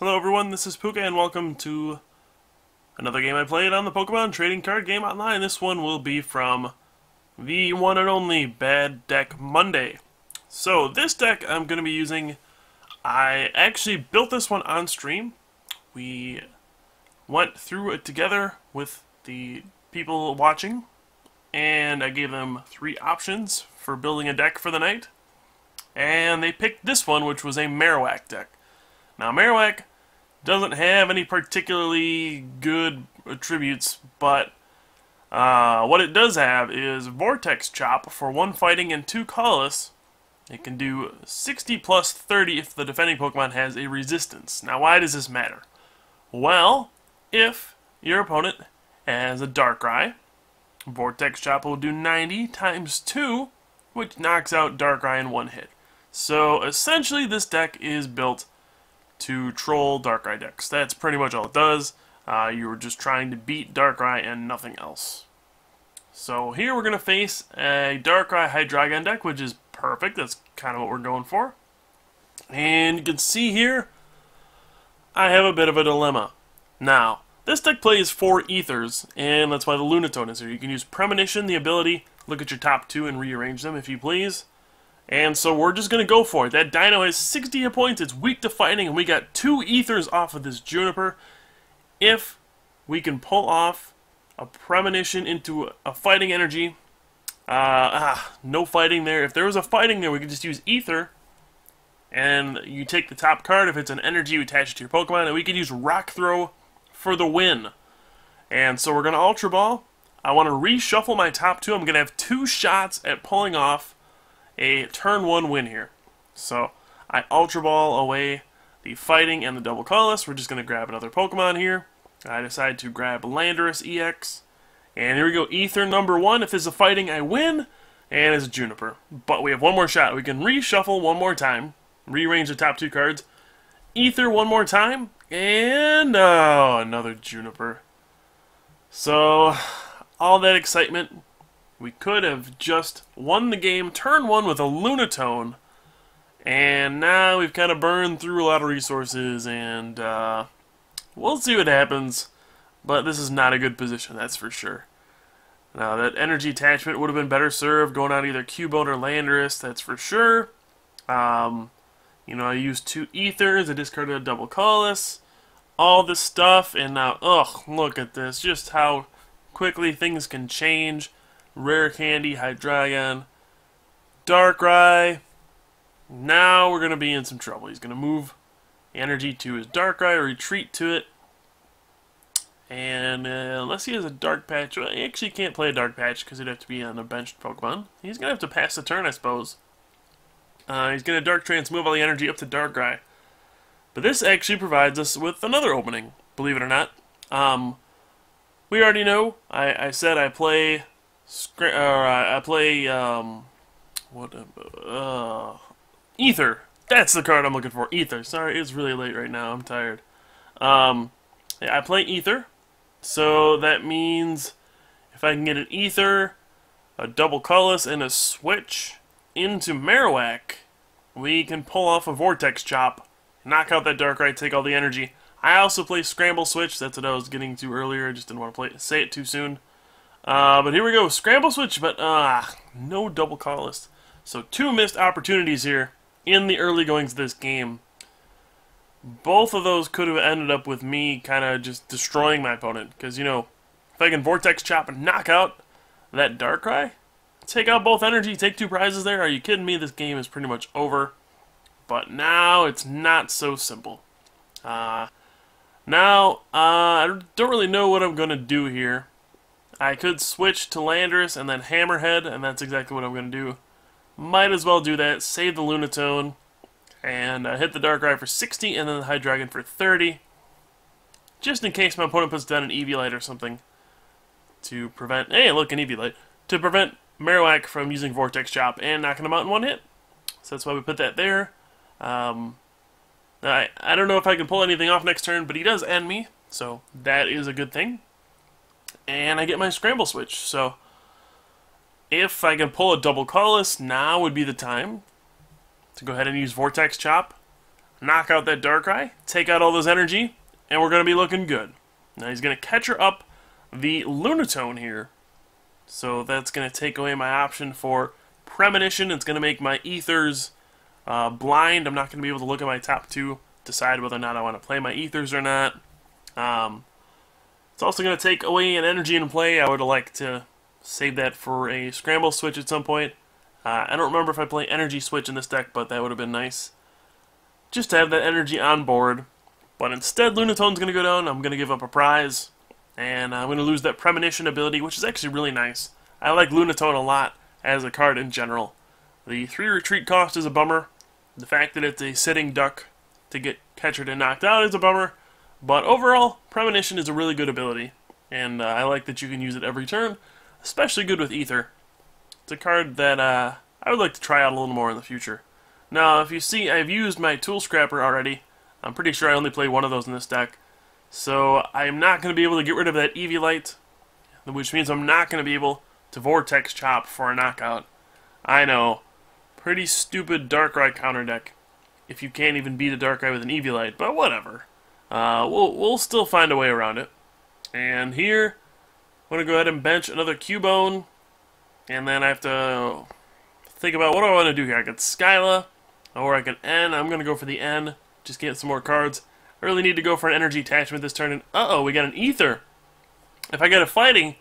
Hello everyone, this is Pooka and welcome to another game I played on the Pokemon Trading Card Game Online. This one will be from the one and only Bad Deck Monday. So this deck I'm going to be using, I actually built this one on stream. We went through it together with the people watching, and I gave them 3 options for building a deck for the night. And they picked this one, which was a Marowak deck. Now, Marowak doesn't have any particularly good attributes, but what it does have is Vortex Chop for 1 fighting and 2 colorless. It can do 60 plus 30 if the defending Pokemon has a resistance. Now, why does this matter? Well, if your opponent has a Darkrai, Vortex Chop will do 90 times 2, which knocks out Darkrai in 1 hit. So, essentially, this deck is built to troll Darkrai decks. That's pretty much all it does. You were just trying to beat Darkrai and nothing else. So here we're going to face a Darkrai Hydreigon deck, which is perfect. That's kind of what we're going for. And you can see here, I have a bit of a dilemma. Now, this deck plays 4 Ethers, and that's why the Lunatone is here. You can use Premonition, the ability, look at your top 2 and rearrange them if you please. And so we're just going to go for it. That Dino has 60 hit points, it's weak to fighting, and we got 2 Ethers off of this Juniper. If we can pull off a Premonition into a fighting energy, no fighting there. If there was a fighting there, we could just use Ether, and you take the top card. If it's an energy, you attach it to your Pokemon, and we could use Rock Throw for the win. And so we're going to Ultra Ball. I want to reshuffle my top 2. I'm going to have 2 shots at pulling off a turn 1 win here. So I Ultra Ball away the fighting and the double colorless. We're just going to grab another Pokemon here. I decide to grab Landorus EX. And here we go, Ether number 1. If there's a fighting, I win. And it's a Juniper. But we have 1 more shot. We can reshuffle 1 more time. Rearrange the top 2 cards. Ether 1 more time. And another Juniper. So all that excitement. We could have just won the game turn 1 with a Lunatone, and now we've kind of burned through a lot of resources, and we'll see what happens, but this is not a good position, that's for sure. Now, that energy attachment would have been better served going on either Cubone or Landorus, that's for sure. You know, I used 2 Ethers, I discarded a double colorless, all this stuff, and now, look at this, just how quickly things can change. Rare Candy, Hydreigon, Darkrai. Now we're going to be in some trouble. He's going to move energy to his Darkrai, or retreat to it. And unless he has a Dark Patch, well, he actually can't play a Dark Patch because he'd have to be on a benched Pokemon. He's going to have to pass the turn, I suppose. He's going to Dark Transmove all the energy up to Darkrai. But this actually provides us with another opening, believe it or not. We already know, I said I play Ether. That's the card I'm looking for. Ether. Sorry, it's really late right now. I'm tired. Yeah, I play Ether. So that means if I can get an Ether, a double colorless, and a switch into Marowak, we can pull off a Vortex Chop, knock out that Darkrai, take all the energy. I also play Scramble Switch. That's what I was getting to earlier. I just didn't want to say it too soon. But here we go, Scramble Switch, but no double colorless. So 2 missed opportunities here in the early goings of this game. Both of those could have ended up with me kind of just destroying my opponent. Because, you know, if I can Vortex Chop and knock out that Darkrai, take out both energy, take 2 prizes there. Are you kidding me? This game is pretty much over. But now it's not so simple. I don't really know what I'm going to do here. I could switch to Landorus and then Hammerhead, and that's exactly what I'm going to do. Might as well do that, save the Lunatone, and hit the Darkrai for 60, and then the Hydreigon for 30. Just in case my opponent puts down an Eviolite or something to prevent... Hey, look, an Eviolite. To prevent Marowak from using Vortex Chop and knocking him out in 1 hit. So that's why we put that there. I don't know if I can pull anything off next turn, but he does end me, so that is a good thing. And I get my Scramble Switch, so if I can pull a double colorless, now would be the time to go ahead and use Vortex Chop, knock out that Darkrai, take out all this energy, and we're going to be looking good. Now he's going to catch her up the Lunatone here. So that's going to take away my option for Premonition. It's going to make my Ethers blind. I'm not going to be able to look at my top two, decide whether or not I want to play my Ethers or not. It's also going to take away an energy in play. I would like to save that for a Scramble Switch at some point. I don't remember if I play Energy Switch in this deck, but that would have been nice. Just to have that energy on board. But instead, Lunatone's going to go down. I'm going to give up a prize. And I'm going to lose that Premonition ability, which is actually really nice. I like Lunatone a lot as a card in general. The 3 retreat cost is a bummer. The fact that it's a sitting duck to get catchered and knocked out is a bummer. But overall, Premonition is a really good ability. And I like that you can use it every turn. Especially good with Ether. It's a card that I would like to try out a little more in the future. Now, if you see, I've used my Tool Scrapper already. I'm pretty sure I only play one of those in this deck. So I'm not going to be able to get rid of that Eviolite, which means I'm not going to be able to Vortex Chop for a knockout. I know, pretty stupid Darkrai counter deck if you can't even beat a Darkrai with an Eviolite, but whatever. We'll still find a way around it. And here, I'm going to go ahead and bench another Cubone, and then I have to think about what do I want to do here. I could Skyla, or I could N. I'm going to go for the N, just get some more cards. I really need to go for an energy attachment this turn, and uh-oh, we got an Ether. If I get a fighting,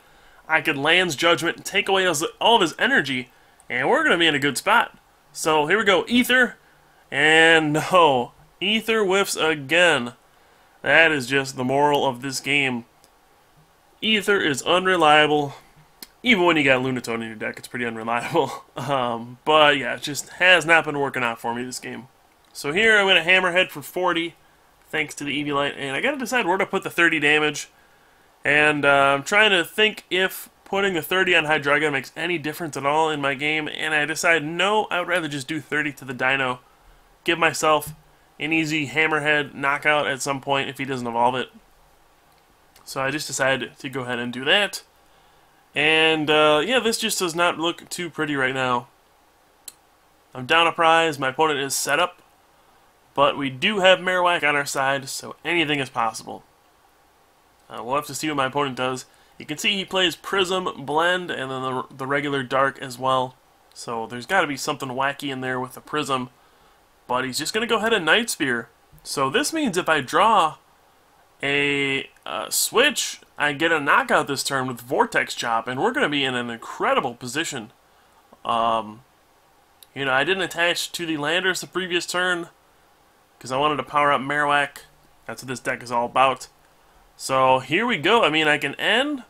I could Land's Judgment and take away all of his energy, and we're going to be in a good spot. So here we go, Ether, and no, Ether whiffs again. That is just the moral of this game. Ether is unreliable. Even when you got Lunatone in your deck, it's pretty unreliable. But yeah, it just has not been working out for me this game. So here I'm going to Hammerhead for 40. Thanks to the Eviolite, and I gotta decide where to put the 30 damage. And I'm trying to think if putting the 30 on Hydreigon makes any difference at all in my game, and I decide no, I would rather just do 30 to the Dino. Give myself an easy Hammerhead knockout at some point if he doesn't evolve it. So I just decided to go ahead and do that. And yeah, this just does not look too pretty right now. I'm down a prize, my opponent is set up. But we do have Marowak on our side, so anything is possible. We'll have to see what my opponent does. You can see he plays Prism, Blend, and then the regular Dark as well. So there's got to be something wacky in there with the Prism. But he's just going to go ahead and Night Spear. So this means if I draw a switch, I get a knockout this turn with Vortex Chop, and we're going to be in an incredible position. You know, I didn't attach to the Landers the previous turn, because I wanted to power up Marowak. That's what this deck is all about. So here we go. I mean, I can end,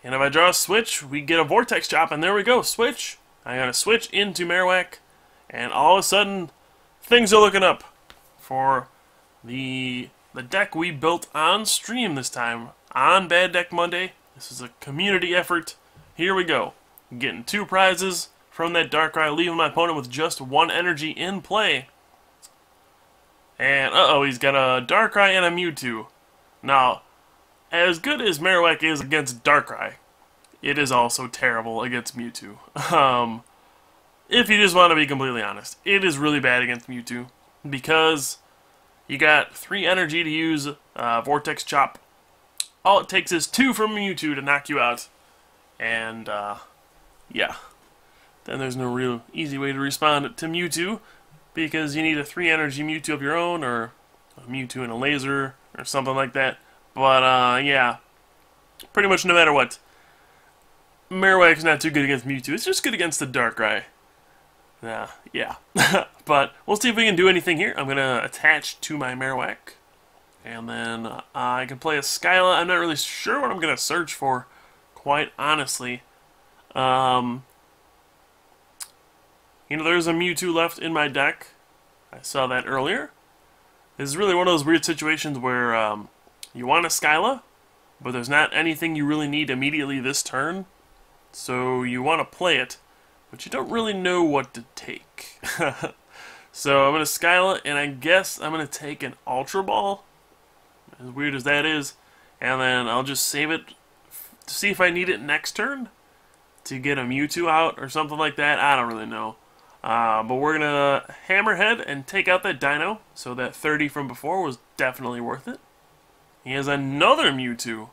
and if I draw a switch, we get a Vortex Chop, and there we go. Switch. I got to switch into Marowak, and all of a sudden, things are looking up for the deck we built on stream this time, on Bad Deck Monday. This is a community effort. Here we go. Getting 2 prizes from that Darkrai, leaving my opponent with just 1 energy in play. And, uh-oh, he's got a Darkrai and a Mewtwo. Now, as good as Marowak is against Darkrai, it is also terrible against Mewtwo. If you just want to be completely honest, it is really bad against Mewtwo, because you got 3 energy to use Vortex Chop. All it takes is 2 from Mewtwo to knock you out. And, yeah. Then there's no real easy way to respond to Mewtwo, because you need a 3 energy Mewtwo of your own, or a Mewtwo and a laser, or something like that. But, yeah. Pretty much no matter what. Marowak's not too good against Mewtwo. It's just good against the Darkrai. Yeah. But we'll see if we can do anything here. I'm going to attach to my Marowak. And then I can play a Skyla. I'm not really sure what I'm going to search for, quite honestly. You know, there's a Mewtwo left in my deck. I saw that earlier. This is really one of those weird situations where you want a Skyla, but there's not anything you really need immediately this turn. So you want to play it, but you don't really know what to take. So I'm going to Skyla, and I guess I'm going to take an Ultra Ball, as weird as that is, and then I'll just save it to see if I need it next turn to get a Mewtwo out or something like that. I don't really know. But we're gonna Hammerhead and take out that Dino, so that 30 from before was definitely worth it. He has another Mewtwo,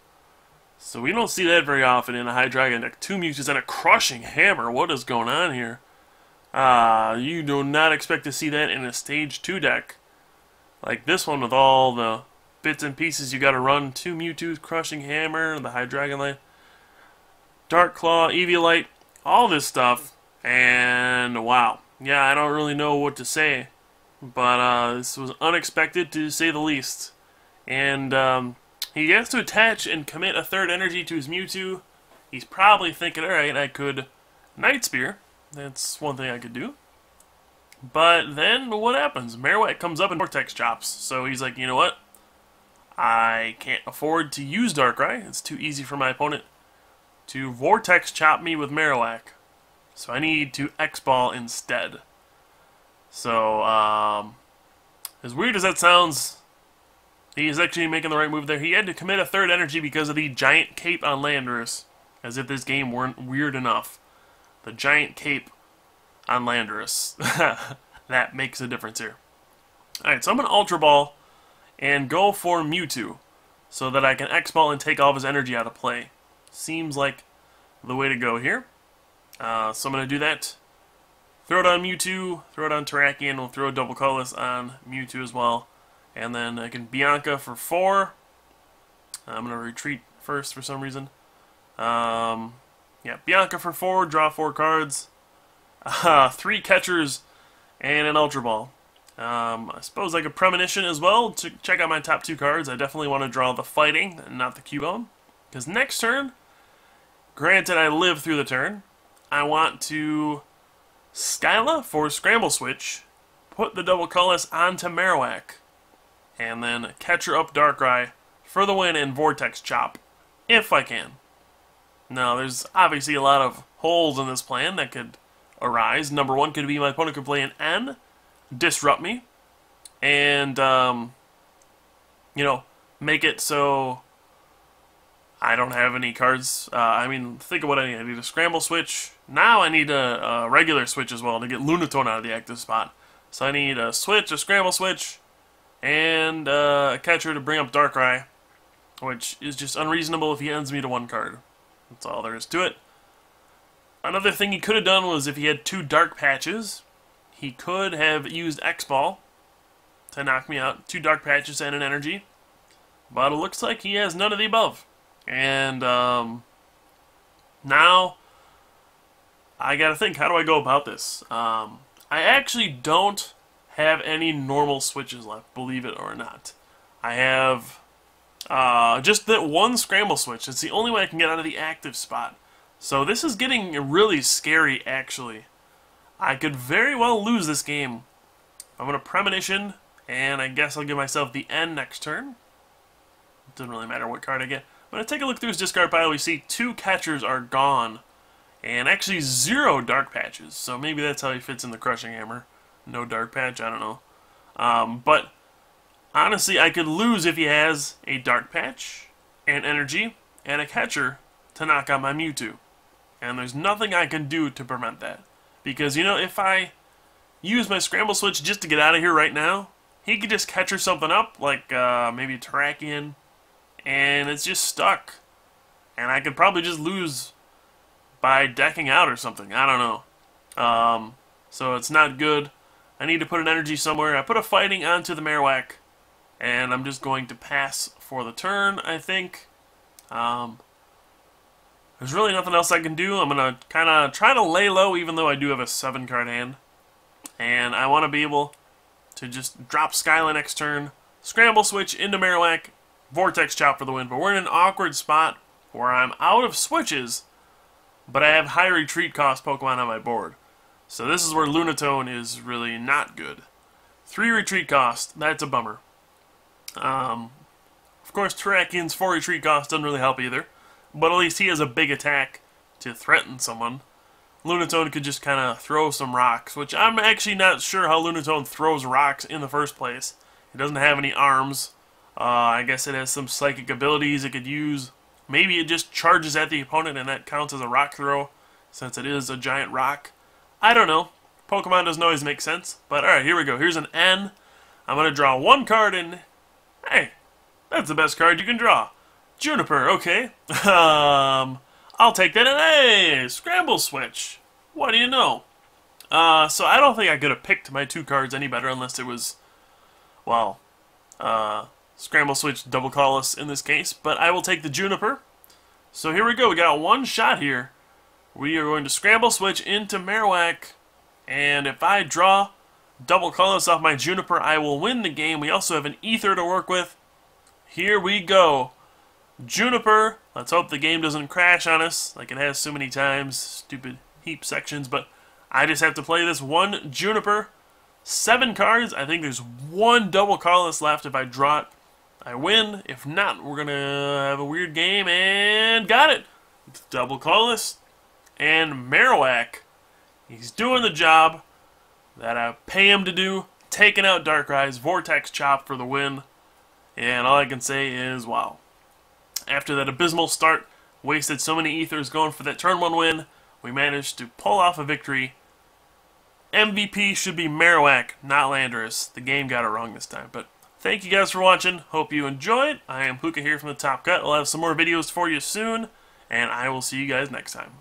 so we don't see that very often in a Hydreigon deck. 2 Mewtwo's and a Crushing Hammer. What is going on here? You do not expect to see that in a Stage 2 deck. Like this one with all the bits and pieces you gotta run. 2 Mewtwo's, Crushing Hammer, the Hydreigon line, Dark Claw, Eviolite, all this stuff. And wow. Yeah, I don't really know what to say. But this was unexpected to say the least. And he gets to attach and commit a third energy to his Mewtwo. He's probably thinking, alright, I could Night Spear. That's one thing I could do. But then what happens? Marowak comes up and Vortex chops. So he's like, you know what? I can't afford to use Darkrai. It's too easy for my opponent to Vortex chop me with Marowak. So I need to X-Ball instead. So, as weird as that sounds, he is actually making the right move there. He had to commit a third energy because of the giant cape on Landorus. As if this game weren't weird enough. The giant cape on Landorus. That makes a difference here. Alright, so I'm going to Ultra Ball and go for Mewtwo so that I can X-Ball and take all of his energy out of play. Seems like the way to go here. So I'm going to do that. Throw it on Mewtwo, throw it on Terrakion, we'll throw a double colorless on Mewtwo as well. And then I can Bianca for 4. I'm going to retreat first for some reason. Yeah, Bianca for 4, draw 4 cards. 3 catchers and an Ultra Ball. I suppose I could Premonition as well to check out my top 2 cards. I definitely want to draw the Fighting and not the Cubone. Because next turn, granted I live through the turn, I want to Skyla for Scramble Switch, put the double colorless onto Marowak, and then Catcher up Darkrai for the win and Vortex Chop, if I can. Now, there's obviously a lot of holes in this plan that could arise. Number 1 could be my opponent could play an N, disrupt me, and, you know, make it so I don't have any cards. I mean, think of what I need. I need a Scramble Switch. Now I need a regular Switch as well to get Lunatone out of the active spot. So I need a Switch, a Scramble Switch, and a Catcher to bring up Darkrai, which is just unreasonable if he ends me to 1 card. That's all there is to it. Another thing he could have done was if he had 2 Dark Patches, he could have used X-Ball to knock me out. 2 Dark Patches and an energy. But it looks like he has none of the above. And now I gotta think, how do I go about this? I actually don't have any normal switches left, believe it or not. I have just that 1 Scramble Switch. It's the only way I can get out of the active spot. So this is getting really scary, actually. I could very well lose this game. I'm going to Premonition, and I guess I'll give myself the N next turn. It doesn't really matter what card I get. I'm going to take a look through his discard pile. We see 2 catchers are gone, and actually 0 Dark Patches. So maybe that's how he fits in the Crushing Hammer. No Dark Patch, I don't know. But honestly, I could lose if he has a Dark Patch, an Energy, and a Catcher to knock out my Mewtwo. And there's nothing I can do to prevent that. Because, you know, if I use my Scramble Switch just to get out of here right now, he could just Catcher something up, like maybe Terrakion, and it's just stuck. And I could probably just lose by decking out or something. I don't know. So it's not good. I need to put an energy somewhere. I put a Fighting onto the Marowak, and I'm just going to pass for the turn, I think. There's really nothing else I can do. I'm going to kind of try to lay low, even though I do have a 7-card hand. And I want to be able to just drop Skyla next turn, Scramble Switch into Marowak, Vortex Chop for the win. But we're in an awkward spot where I'm out of switches, but I have high retreat cost Pokemon on my board. So this is where Lunatone is really not good. 3 retreat cost, that's a bummer. Of course, Terrakion's 4 retreat cost doesn't really help either. But at least he has a big attack to threaten someone. Lunatone could just kind of throw some rocks, which I'm actually not sure how Lunatone throws rocks in the first place. It doesn't have any arms. I guess it has some psychic abilities it could use. Maybe it just charges at the opponent and that counts as a rock throw, since it is a giant rock. I don't know. Pokemon doesn't always make sense. But alright, here we go. Here's an N. I'm going to draw one card and... Hey, that's the best card you can draw. Juniper, okay. I'll take that and hey, Scramble Switch. What do you know? So I don't think I could have picked my two cards any better unless it was, well, Scramble Switch Double Colorless in this case. But I will take the Juniper. So here we go. We got one shot here. We are going to Scramble Switch into Marowak. And if I draw Double Colorless off my Juniper, I will win the game. We also have an Ether to work with. Here we go. Juniper. Let's hope the game doesn't crash on us like it has so many times. Stupid heap sections. But I just have to play this one Juniper. 7 cards. I think there's one Double Colorless left. If I draw it, I win. If not, we're going to have a weird game. And got it. It's Double Colorless. And Marowak. He's doing the job that I pay him to do. Taking out Darkrai's Vortex Chop for the win. And all I can say is, wow. After that abysmal start, wasted so many ethers going for that turn 1 win, we managed to pull off a victory. MVP should be Marowak, not Landorus. The game got it wrong this time. But thank you guys for watching. Hope you enjoyed. I am Pooka here from the Top Cut. I'll have some more videos for you soon, and I will see you guys next time.